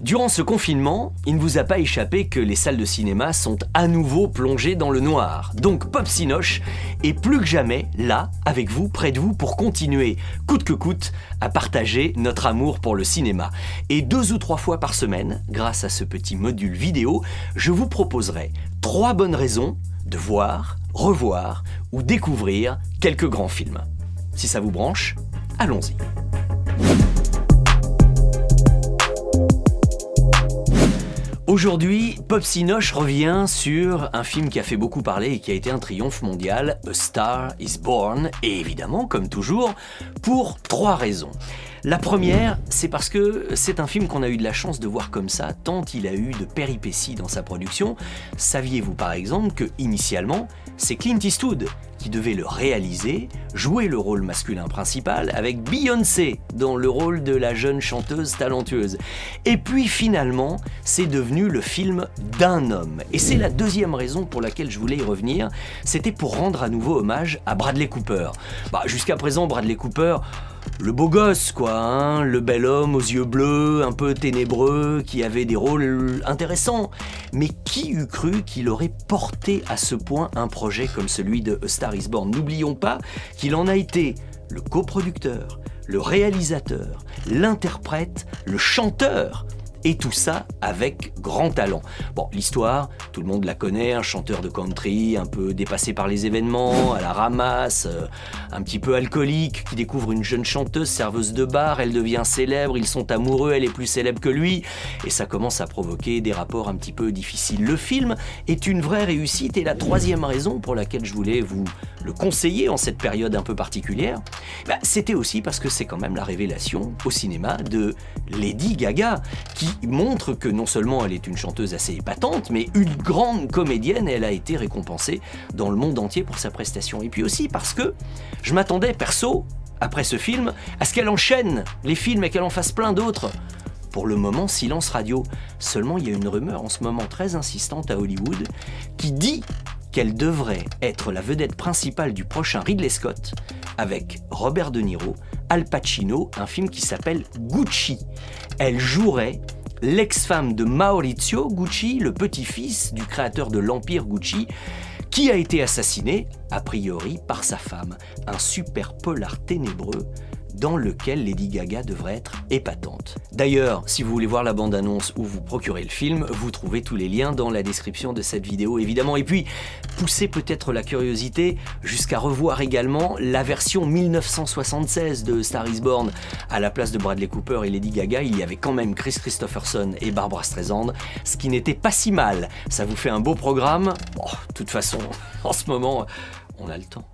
Durant ce confinement, il ne vous a pas échappé que les salles de cinéma sont à nouveau plongées dans le noir. Donc Pop Cinoche est plus que jamais là, avec vous, près de vous, pour continuer, coûte que coûte, à partager notre amour pour le cinéma. Et 2 ou 3 fois par semaine, grâce à ce petit module vidéo, je vous proposerai 3 bonnes raisons de voir, revoir ou découvrir quelques grands films. Si ça vous branche, allons-y. Aujourd'hui, Pop Cinoche revient sur un film qui a fait beaucoup parler et qui a été un triomphe mondial, A Star is Born, et évidemment, comme toujours, pour 3 raisons. La première, c'est parce que c'est un film qu'on a eu de la chance de voir comme ça, tant il a eu de péripéties dans sa production. Saviez-vous par exemple que, initialement, c'est Clint Eastwood qui devait le réaliser, jouer le rôle masculin principal, avec Beyoncé dans le rôle de la jeune chanteuse talentueuse. Et puis finalement, c'est devenu le film d'un homme. Et c'est la deuxième raison pour laquelle je voulais y revenir, c'était pour rendre à nouveau hommage à Bradley Cooper. Jusqu'à présent, Bradley Cooper, le beau gosse quoi, le bel homme aux yeux bleus, un peu ténébreux, qui avait des rôles intéressants. Mais qui eût cru qu'il aurait porté à ce point un projet comme celui de A Star is Born? N'oublions pas qu'il en a été le coproducteur, le réalisateur, l'interprète, le chanteur. Et tout ça avec grand talent. Bon, l'histoire, tout le monde la connaît, un chanteur de country, un peu dépassé par les événements, à la ramasse, un petit peu alcoolique, qui découvre une jeune chanteuse, serveuse de bar, elle devient célèbre, ils sont amoureux, elle est plus célèbre que lui, et ça commence à provoquer des rapports un petit peu difficiles. Le film est une vraie réussite, et la troisième raison pour laquelle je voulais vous le conseiller en cette période un peu particulière, c'était aussi parce que c'est quand même la révélation au cinéma de Lady Gaga, qui montre que non seulement elle est une chanteuse assez épatante, mais une grande comédienne, et elle a été récompensée dans le monde entier pour sa prestation. Et puis aussi parce que je m'attendais, perso, après ce film, à ce qu'elle enchaîne les films et qu'elle en fasse plein d'autres. Pour le moment, silence radio. Seulement, il y a une rumeur en ce moment très insistante à Hollywood qui dit qu'elle devrait être la vedette principale du prochain Ridley Scott, avec Robert De Niro, Al Pacino, un film qui s'appelle Gucci. Elle jouerait l'ex-femme de Maurizio Gucci, le petit-fils du créateur de l'Empire Gucci, qui a été assassiné, a priori, par sa femme. Un super polar ténébreux dans lequel Lady Gaga devrait être épatante. D'ailleurs, si vous voulez voir la bande-annonce ou vous procurer le film, vous trouvez tous les liens dans la description de cette vidéo, évidemment. Et puis, poussez peut-être la curiosité jusqu'à revoir également la version 1976 de Star is Born. À la place de Bradley Cooper et Lady Gaga, il y avait quand même Kris Kristofferson et Barbra Streisand, ce qui n'était pas si mal. Ça vous fait un beau programme. Bon, de toute façon, en ce moment, on a le temps.